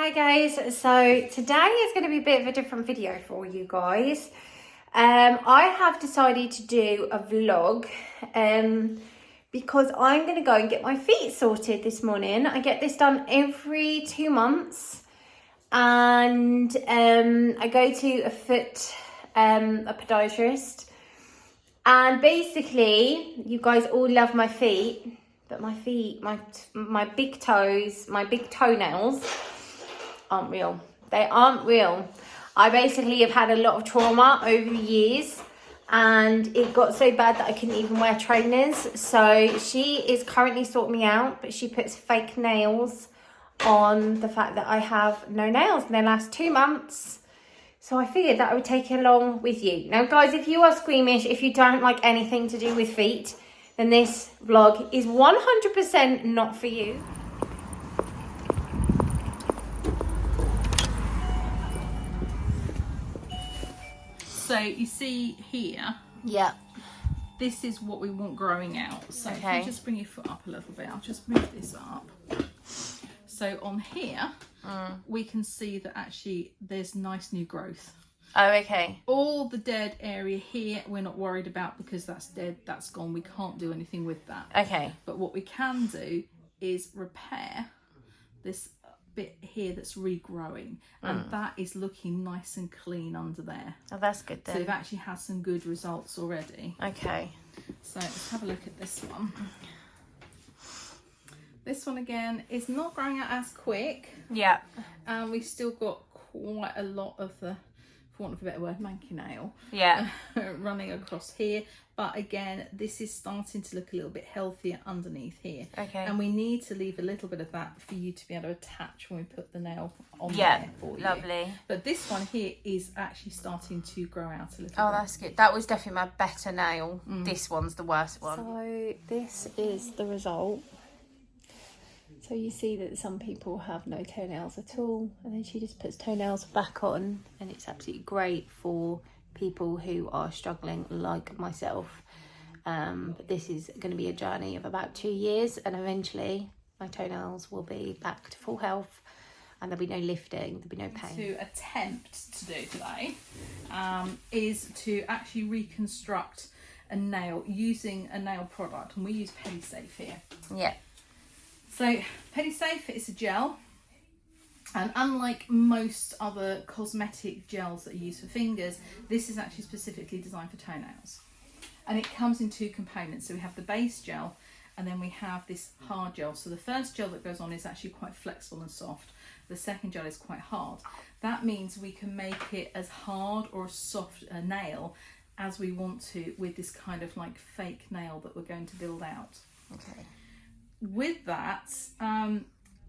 Hi guys, so today is going to be a bit of a different video for you guys. I have decided to do a vlog because I'm going to go and get my feet sorted this morning. I get this done every 2 months and I go to a podiatrist, and basically you guys all love my feet, but my feet, my big toes, my big toenails aren't real. They aren't real. I basically have had a lot of trauma over the years, and it got so bad that I couldn't even wear trainers. So she is currently sorting me out, but she puts fake nails on the fact that I have no nails in the last 2 months. So I figured that I would take it along with you. Now guys, if you are squeamish, if you don't like anything to do with feet, then this vlog is 100% not for you. So you see here, Yeah. this is what we want growing out. So Okay. if you just bring your foot up a little bit, I'll just move this up. So on here, we can see that actually there's nice new growth. Oh, okay. All the dead area here, we're not worried about because that's dead, that's gone. We can't do anything with that. Okay. But what we can do is repair this bit here that's regrowing, and that is looking nice and clean under there. Oh, that's good then. So we've actually had some good results already. Okay. So let's have a look at this one. This one again is not growing out as quick, Yeah. and we've still got quite a lot of the, for want of a better word, manky nail Yeah. running across here. But again, this is starting to look a little bit healthier underneath here. Okay. And we need to leave a little bit of that for you to be able to attach when we put the nail on Yeah. there for you. Lovely. But this one here is actually starting to grow out a little Oh, bit. that's good. That was definitely my better nail. This one's the worst one. So this is the result. So you see that some people have no toenails at all, and then she just puts toenails back on, and it's absolutely great for people who are struggling like myself. But this is going to be a journey of about 2 years, and eventually my toenails will be back to full health, and there'll be no lifting, there'll be no pain. To attempt to do today is to actually reconstruct a nail using a nail product, and we use Pedicure here. Yeah. So Pedicure is a gel, and unlike most other cosmetic gels that are used for fingers, this is actually specifically designed for toenails. And it comes in 2 components. So we have the base gel, and then we have this hard gel. So the first gel that goes on is actually quite flexible and soft. The second gel is quite hard. That means we can make it as hard or as soft a nail as we want to with this kind of like fake nail that we're going to build out. Okay. With that,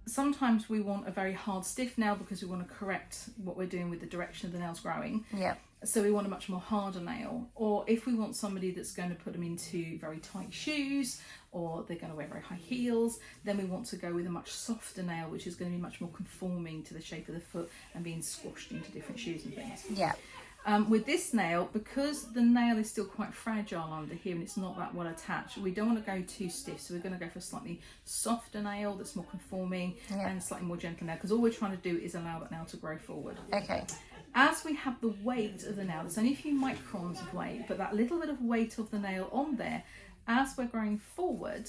sometimes we want a very hard stiff nail because we want to correct what we're doing with the direction of the nails growing. Yeah. So we want a much more harder nail. Or if we want somebody that's going to put them into very tight shoes, or they're going to wear very high heels, then we want to go with a much softer nail, which is going to be much more conforming to the shape of the foot and being squashed into different shoes and things. Yeah. With this nail, because the nail is still quite fragile under here and it's not that well attached, we don't want to go too stiff. So we're going to go for a slightly softer nail that's more conforming and slightly more gentle nail, because all we're trying to do is allow that nail to grow forward. Okay. As we have the weight of the nail, there's only a few microns of weight, but that little bit of weight of the nail on there, as we're growing forward,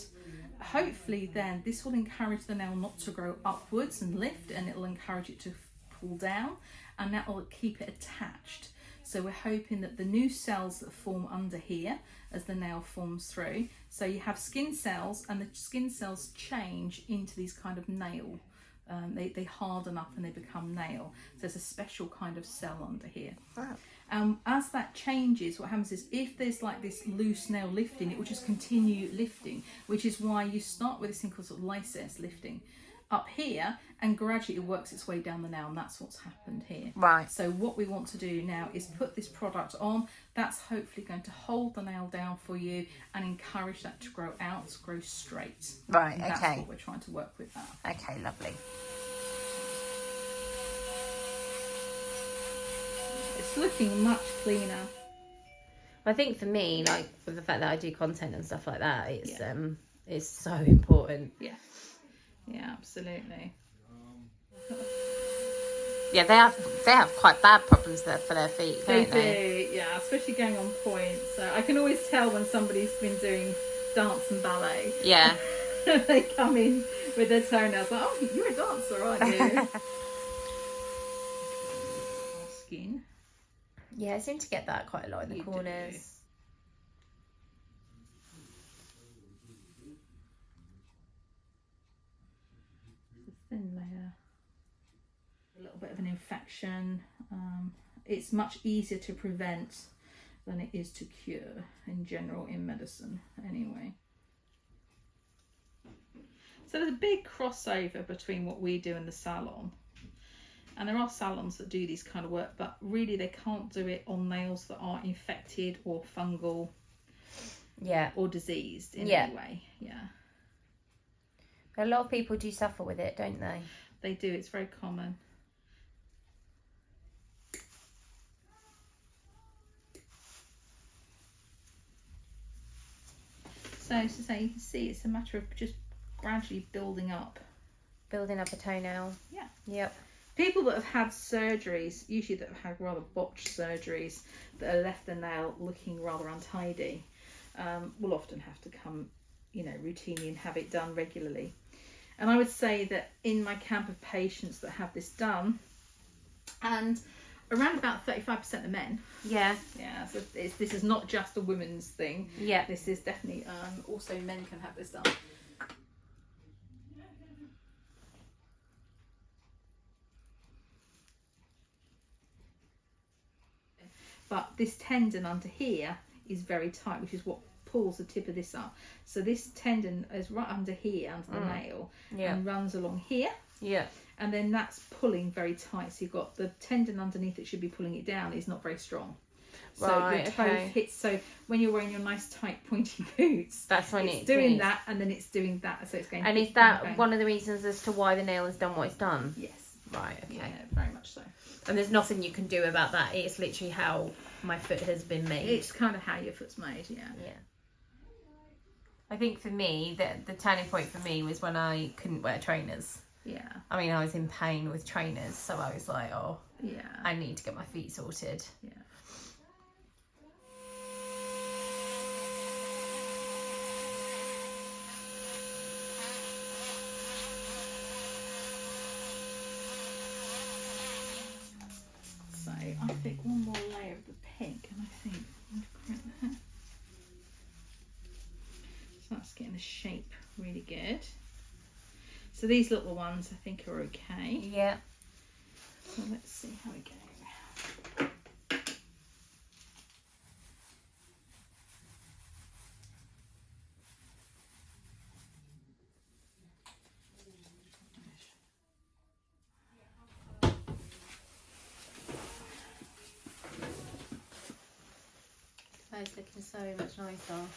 hopefully then this will encourage the nail not to grow upwards and lift, and it'll encourage it to pull down, and that will keep it attached. So we're hoping that the new cells that form under here as the nail forms through, so you have skin cells, and the skin cells change into these kind of nail. They harden up and they become nail. So there's a special kind of cell under here. Wow. As that changes, what happens is if there's like this loose nail lifting, it will just continue lifting, which is why you start with this thing called sort of lysis lifting up here, and gradually it works its way down the nail, and that's what's happened here. Right. So what we want to do now is put this product on. That's hopefully going to hold the nail down for you and encourage that to grow out, grow straight. Right. And that's Okay. what we're trying to work with that. Okay. Lovely. It's looking much cleaner. I think for me, like with the fact that I do content and stuff like that, it's so important. Yeah, absolutely. Yeah, they have quite bad problems there for their feet, don't they? Do, yeah, especially going on point. So I can always tell when somebody's been doing dance and ballet. Yeah. They come in with their toenails like, oh, you're a dancer, aren't you? Skin. Yeah, I seem to get that quite a lot in the You corners. do. Thin layer, a little bit of an infection. It's much easier to prevent than it is to cure in general in medicine anyway. So there's a big crossover between what we do in the salon, and there are salons that do this kind of work, but really they can't do it on nails that are infected or fungal, or diseased in any way. A lot of people do suffer with it, don't they? They do. It's very common. So as I say, you can see it's a matter of just gradually building up a toenail. Yeah. Yep. People that have had surgeries, usually that have had rather botched surgeries, that have left the nail looking rather untidy, will often have to come, routinely and have it done regularly. And I would say that in my camp of patients that have this done, and around about 35% of men. Yeah. Yeah, so this is not just a women's thing. Yeah. This is definitely, also men can have this done. But this tendon under here is very tight, which is what pulls the tip of this up. So this tendon is right under here, under the nail, and runs along here. Yeah. And then that's pulling very tight. So you've got the tendon underneath that should be pulling it down is not very strong. So your toe hits. So when you're wearing your nice tight pointy boots, that's when it's doing that, and then it's doing that. So it's going. And is that one of the reasons as to why the nail has done what it's done? Yes. Right. Okay. Yeah, very much so. And there's nothing you can do about that. It's literally how my foot has been made. It's kind of how your foot's made. Yeah. Yeah. I think for me, the turning point for me was when I couldn't wear trainers. Yeah. I mean, I was in pain with trainers, so I was like, oh, yeah, I need to get my feet sorted. Yeah. So I think one more layer of the pink, and I think so that's getting the shape really good. So these little ones I think are okay. Yeah. So let's see how we go. It's looking so much nicer.